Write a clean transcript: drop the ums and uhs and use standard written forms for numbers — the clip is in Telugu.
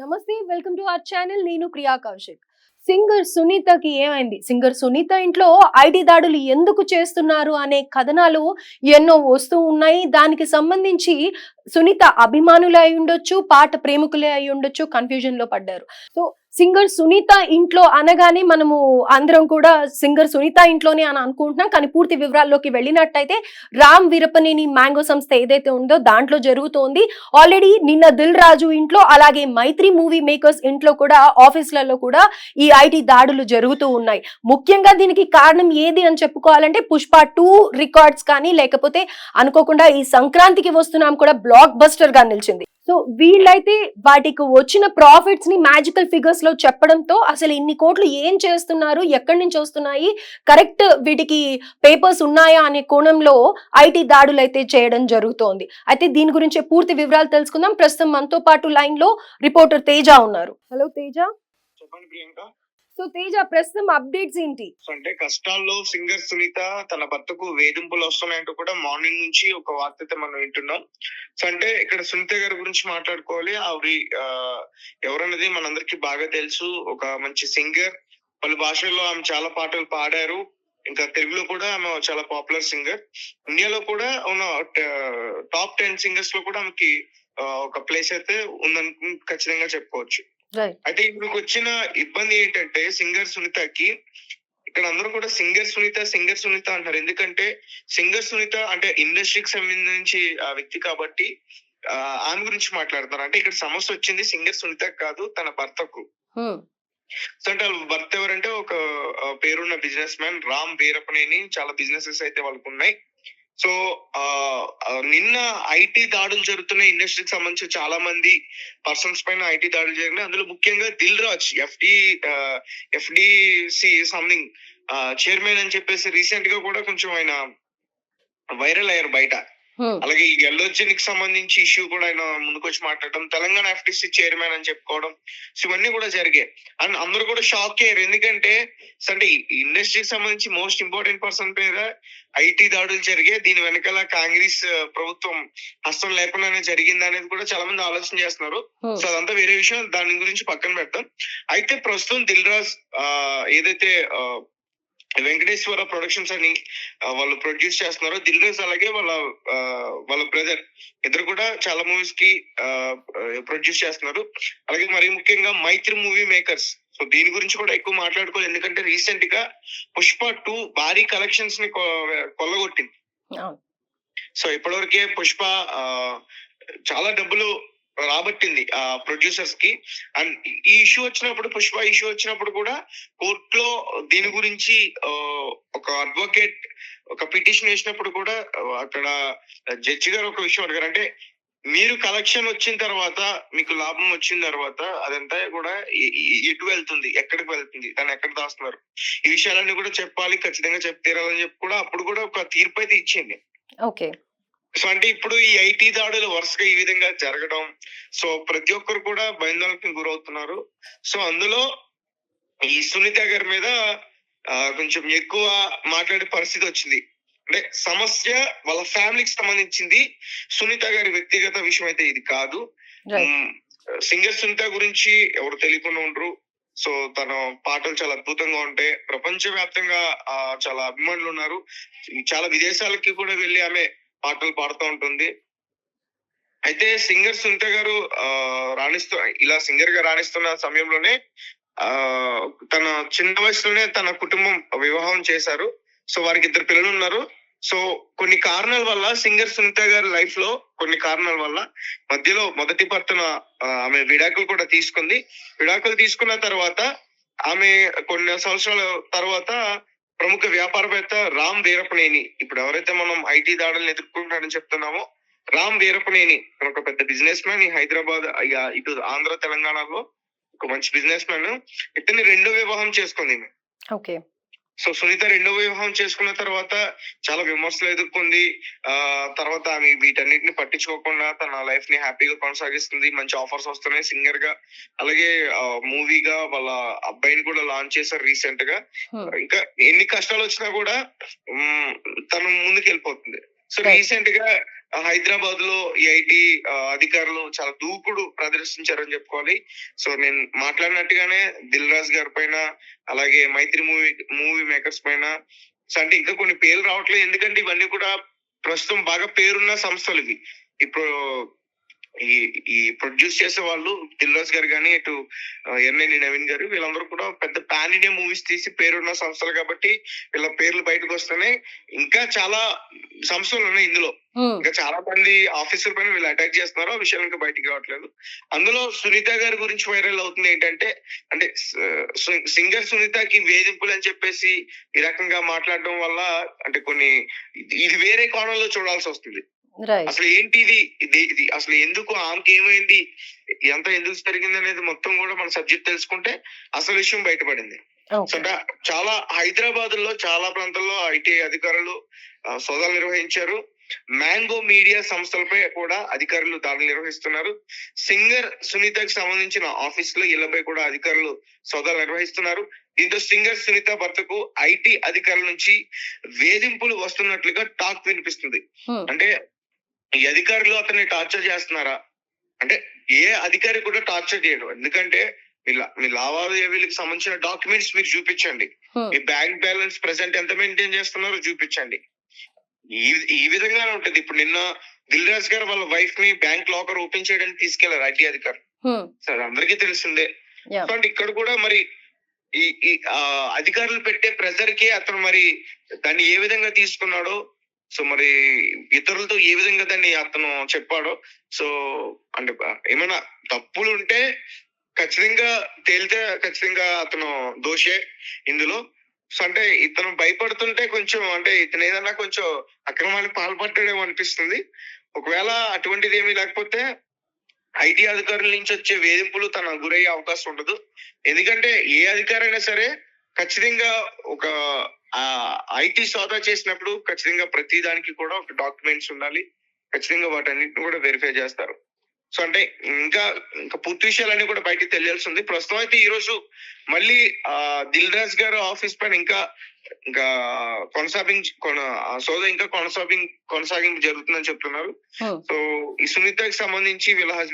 నమస్తే, వెల్కమ్ టు అవర్ ఛానల్. నేను ప్రియా కౌశిక్. సింగర్ సునీతకి ఏమైంది? సింగర్ సునీత ఇంట్లో ఐటీ దాడులు ఎందుకు చేస్తున్నారు అనే కథనాలు ఎన్నో వస్తూ ఉన్నాయి. దానికి సంబంధించి సునీత అభిమానులే అయి ఉండొచ్చు, పాట ప్రేమికులే అయి ఉండొచ్చు, కన్ఫ్యూజన్ లో పడ్డారు. సో సింగర్ సునీత ఇంట్లో అనగానే మనము అందరం కూడా సింగర్ సునీత ఇంట్లోనే అని అనుకుంటున్నాం. కానీ పూర్తి వివరాల్లోకి వెళ్ళినట్టయితే రామ్ వీరప్పనేని మ్యాంగో సంస్థ ఏదైతే ఉందో దాంట్లో జరుగుతోంది. ఆల్రెడీ నిన్న దిల్ రాజు ఇంట్లో, అలాగే మైత్రి మూవీ మేకర్స్ ఇంట్లో కూడా, ఆఫీసులలో కూడా ఈ ఐటీ దాడులు జరుగుతూ ఉన్నాయి. ముఖ్యంగా దీనికి కారణం ఏది అని చెప్పుకోవాలంటే పుష్ప 2 రికార్డ్స్ కానీ, లేకపోతే అనుకోకుండా ఈ సంక్రాంతికి వస్తున్నాం కూడా బ్లాక్ బస్టర్ గా నిలిచింది. సో వీళ్ళైతే వాటికి వచ్చిన ప్రాఫిట్స్ ని మ్యాజికల్ ఫిగర్స్ లో చెప్పడంతో అసలు ఇన్ని కోట్లు ఏం చేస్తున్నారు, ఎక్కడి నుంచి వస్తున్నాయి, కరెక్ట్ వీటికి పేపర్స్ ఉన్నాయా అనే కోణంలో ఐటీ దాడులు అయితే చేయడం జరుగుతోంది. అయితే దీని గురించి పూర్తి వివరాలు తెలుసుకుందాం. ప్రస్తుతం మనతో పాటు లైన్ లో రిపోర్టర్ తేజ ఉన్నారు. హలో తేజ. చెప్పండి ప్రియాంక. సో తేజ, ప్రస్తుతం అప్డేట్స్ ఏంటి? అంటే కష్టాల్లో సింగర్ సునీత తన భర్తకు వేధింపులు వస్తున్నాయంటూ కూడా మార్నింగ్ నుంచి ఒక వార్త అయితే మనం వింటున్నాం. సో అంటే ఇక్కడ సునీత గారి గురించి మాట్లాడుకోవాలి. ఆవిడ ఎవరన్నది మనందరికి బాగా తెలుసు. ఒక మంచి సింగర్, పలు భాషల్లో ఆమె చాలా పాటలు పాడారు. ఇంకా తెలుగులో కూడా ఆమె చాలా పాపులర్ సింగర్. ఇండియాలో కూడా ఉన్న టాప్ 10 సింగర్స్ లో కూడా ఆమెకి ఒక ప్లేస్ అయితే ఉందని ఖచ్చితంగా చెప్పుకోవచ్చు. అయితే ఇప్పుడు వచ్చిన ఇబ్బంది ఏంటంటే సింగర్ సునీతకి, ఇక్కడ అందరూ కూడా సింగర్ సునీత అంటారు. ఎందుకంటే సింగర్ సునీత అంటే ఇండస్ట్రీకి సంబంధించి ఆ వ్యక్తి కాబట్టి ఆమె గురించి మాట్లాడతారు. అంటే ఇక్కడ సమస్య వచ్చింది సింగర్ సునీత కాదు, తన భర్తకు. సో అంటే వాళ్ళ భర్త ఎవరంటే ఒక పేరున్న బిజినెస్ మ్యాన్ రామ్ వీరప్పనేని. చాలా బిజినెసెస్ అయితే వాళ్ళకు ఉన్నాయి. సో నిన్న ఐటీ దాడులు జరుగుతున్న ఇండస్ట్రీకి సంబంధించి చాలా మంది పర్సన్స్ పైన ఐటీ దాడులు జరిగినాయి. అందులో ముఖ్యంగా Dil Raj FDC something chairman అని చెప్పేసి రీసెంట్ గా కూడా కొంచెం ఆయన వైరల్ అయ్యారు బయట. అలాగే ఈ ఎల్ఓజిన్ కి సంబంధించి ఇష్యూ కూడా ఆయన ముందుకొచ్చి మాట్లాడడం, తెలంగాణ ఎఫ్డిసి చైర్మన్ అని చెప్పుకోవడం, సో ఇవన్నీ కూడా జరిగాయి. అండ్ అందరూ కూడా షాక్ అయ్యారు. ఎందుకంటే అంటే ఇండస్ట్రీకి సంబంధించి మోస్ట్ ఇంపార్టెంట్ పర్సన్ మీద ఐటీ దాడులు జరిగాయి. దీని వెనకాల కాంగ్రెస్ ప్రభుత్వం హస్తం లేకుండానే జరిగింది అనేది కూడా చాలా మంది ఆలోచన చేస్తున్నారు. సో అదంతా వేరే విషయం, దాని గురించి పక్కన పెడతాం. అయితే ప్రస్తుతం దిల్ రాజ్ ఏదైతే వెంకటేశ్వర ప్రొడక్షన్స్ అని వాళ్ళు ప్రొడ్యూస్ చేస్తున్నారు. దిల్ రాజ్ అలాగే వాళ్ళ బ్రదర్ ఇద్దరు కూడా చాలా మూవీస్ కి ప్రొడ్యూస్ చేస్తున్నారు. అలాగే మరీ ముఖ్యంగా మైత్రి మూవీ మేకర్స్. సో దీని గురించి కూడా ఎక్కువ మాట్లాడుకోవాలి. ఎందుకంటే రీసెంట్ గా పుష్ప 2 భారీ కలెక్షన్స్ ని కొల్లగొట్టింది. సో ఇప్పటివరకే పుష్ప చాలా డబ్బులు రాబట్టింది ఆ ప్రొడ్యూసర్స్ కి. అండ్ ఈ ఇష్యూ వచ్చినప్పుడు, పుష్ప ఇష్యూ వచ్చినప్పుడు కూడా కోర్టులో దీని గురించి ఒక అడ్వకేట్ ఒక పిటిషన్ వేసినప్పుడు కూడా అక్కడ జడ్జి గారు ఒక విషయం అడిగారు. అంటే మీరు కలెక్షన్ వచ్చిన తర్వాత, మీకు లాభం వచ్చిన తర్వాత అదంతా కూడా ఎటు వెళ్తుంది, ఎక్కడికి వెళ్తుంది, దాన్ని ఎక్కడ దాస్తున్నారు, ఈ విషయాలన్నీ కూడా చెప్పాలి, ఖచ్చితంగా చెప్తీరాలని చెప్పి కూడా అప్పుడు కూడా ఒక తీర్పు అయితే ఇచ్చింది. ఓకే. సో అంటే ఇప్పుడు ఈ ఐటీ దాడులు వరుసగా ఈ విధంగా జరగడం, సో ప్రతి ఒక్కరు కూడా భయాందోళనకి గురవుతున్నారు. సో అందులో ఈ సునీత గారి మీద కొంచెం ఎక్కువ మాట్లాడే పరిస్థితి వచ్చింది. అంటే సమస్య వాళ్ళ ఫ్యామిలీకి సంబంధించింది, సునీత గారి వ్యక్తిగత విషయం అయితే ఇది కాదు. సింగర్ సునీత గురించి ఎవరు తెలియకుండా ఉండరు. సో తన పాటలు చాలా అద్భుతంగా ఉంటాయి. ప్రపంచ వ్యాప్తంగా చాలా అభిమానులు ఉన్నారు. చాలా విదేశాలకి కూడా వెళ్ళి ఆమె పాటలు పాడుతూ ఉంటుంది. అయితే సింగర్ సునీత గారు ఇలా సింగర్ గా రాణిస్తున్న సమయంలోనే తన చిన్న వయసులోనే తన కుటుంబం వివాహం చేశారు. సో వారికి 2 పిల్లలు ఉన్నారు. సో కొన్ని కారణాల వల్ల సింగర్ సునీత గారి లైఫ్ లో కొన్ని కారణాల వల్ల మధ్యలో మొదటి భర్తను ఆమె విడాకులు కూడా తీసుకుంది. విడాకులు తీసుకున్న తర్వాత ఆమె కొన్ని సంవత్సరాల తర్వాత ప్రముఖ వ్యాపారవేత్త రామ్ వీరప్పనేని, ఇప్పుడు ఎవరైతే మనం ఐటీ దాడులను ఎదుర్కొంటాడని చెప్తున్నామో రామ్ వీరప్పనేని, ఒక పెద్ద బిజినెస్ మ్యాన్ ఈ హైదరాబాద్ ఇటు ఆంధ్ర తెలంగాణలో ఒక మంచి బిజినెస్ మ్యాన్. ఇతన్ని 2వ వివాహం చేసుకుంది. ఓకే. సో సునీత 2వ వివాహం చేసుకున్న తర్వాత చాలా విమర్శలు ఎదుర్కొంది. తర్వాత ఆమె వీటన్నిటిని పట్టించుకోకుండా తన లైఫ్ ని హ్యాపీగా కొనసాగిస్తుంది. మంచి ఆఫర్స్ వస్తున్నాయి సింగర్ గా. అలాగే మూవీగా వాళ్ళ అబ్బాయిని కూడా లాంచ్ చేశారు రీసెంట్ గా. ఇంకా ఎన్ని కష్టాలు వచ్చినా కూడా తను ముందుకు వెళ్ళిపోతుంది. సో రీసెంట్ గా హైదరాబాద్ లో ఈ ఐటీ అధికారులు చాలా దూకుడు ప్రదర్శించారని చెప్పుకోవాలి. సో నేను మాట్లాడినట్టుగానే దిల్ రాజు గారి పైన, అలాగే మైత్రి మూవీ మేకర్స్ పైన, సో అంటే ఇంకా కొన్ని పేర్లు రావట్లేదు, ఎందుకంటే ఇవన్నీ కూడా ప్రస్తుతం బాగా పేరున్న సంస్థలు ఇవి. ఇప్పుడు ఈ ఈ ప్రొడ్యూస్ చేసే వాళ్ళు దిల్ రాజు గారు కానీ, ఇటు ఎన్ఎన్ నవీన్ గారు, వీళ్ళందరూ కూడా పెద్ద పాన్ ఇండియా మూవీస్ తీసి పేరున్న సంస్థలు కాబట్టి వీళ్ళ పేర్లు బయటకు వస్తేనే ఇంకా చాలా సంస్థలు ఉన్నాయి ఇందులో. ఇంకా చాలా మంది ఆఫీసర్ పైన వీళ్ళు అటాక్ చేస్తున్నారు, ఆ విషయాలు ఇంకా బయటికి రావట్లేదు. అందులో సునీత గారి గురించి వైరల్ అవుతుంది ఏంటంటే, అంటే సింగర్ సునీతకి వేధింపులు అని చెప్పేసి ఈ రకంగా మాట్లాడడం వల్ల అంటే కొన్ని ఇది వేరే కోణంలో చూడాల్సి వస్తుంది. అసలు ఏంటి ఇది అసలు ఎందుకు ఆమెకి ఏమైంది, ఎంత ఎందుకు జరిగింది అనేది మొత్తం కూడా మన సబ్జెక్ట్ తెలుసుకుంటే అసలు విషయం బయటపడింది. సో చాలా హైదరాబాద్ లో చాలా ప్రాంతాల్లో ఐటీ అధికారులు సోదాలు నిర్వహించారు. మ్యాంగో మీడియా సంస్థలపై కూడా అధికారులు దాడులు నిర్వహిస్తున్నారు. సింగర్ సునీతకి సంబంధించిన ఆఫీసులో ఇళ్లపై కూడా అధికారులు సోదాలు నిర్వహిస్తున్నారు. దీంతో సింగర్ సునీత భర్తకు ఐటీ అధికారుల నుంచి వేధింపులు వస్తున్నట్లుగా టాక్ వినిపిస్తుంది. అంటే ఈ అధికారులు అతన్ని టార్చర్ చేస్తున్నారా అంటే, ఏ అధికారి కూడా టార్చర్ చేయడు. ఎందుకంటే మీ లావాదేవీలకు సంబంధించిన డాక్యుమెంట్స్ మీరు చూపించండి, మీ బ్యాంక్ బ్యాలెన్స్ ప్రెసెంట్ ఎంత మెయింటైన్ చేస్తున్నారో చూపించండి. ఈ విధంగానే ఉంటది. ఇప్పుడు నిన్న దిల్ రాజు గారు వాళ్ళ వైఫ్ ని బ్యాంక్ లాకర్ ఓపెన్ చేయడానికి తీసుకెళ్లారు ఐటీ అధికారులు. సరే అందరికీ తెలిసిందే. అంటే ఇక్కడ కూడా మరి ఈ అధికారులు పెట్టే ప్రెజర్ కి అతను మరి దాన్ని ఏ విధంగా తీసుకున్నాడో, సో మరి ఇతరులతో ఏ విధంగా దాన్ని అతను చెప్పాడో, సో అంటే ఏమైనా తప్పులు ఉంటే ఖచ్చితంగా తేలితే ఖచ్చితంగా అతను దోషే ఇందులో. సో అంటే ఇతను భయపడుతుంటే కొంచెం అంటే ఇతను ఏదన్నా కొంచెం అక్రమానికి పాల్పడ్డాడేమో అనిపిస్తుంది. ఒకవేళ అటువంటిది ఏమీ లేకపోతే ఐటీ అధికారుల నుంచి వచ్చే వేధింపులు తన గురయ్యే అవకాశం ఉండదు. ఎందుకంటే ఏ అధికారైనా సరే ఖచ్చితంగా ఒక ఐటీ సోదా చేసినప్పుడు ఖచ్చితంగా ప్రతి దానికి కూడా ఒక డాక్యుమెంట్స్ ఉండాలి. ఖచ్చితంగా వాటన్నిటిని కూడా వెరిఫై చేస్తారు. సో అంటే ఇంకా పూర్తి విషయాలన్నీ కూడా బయటికి తెలియాల్సి ఉంది. ప్రస్తుతం అయితే ఈ రోజు మళ్ళీ దిల్ రాజు గారు ఆఫీస్ పైన ఇంకా సోదా ఇంకా కొనసాగింపు జరుగుతుందని చెప్తున్నారు. సో ఈ సునీతకి సంబంధించి వీళ్ళ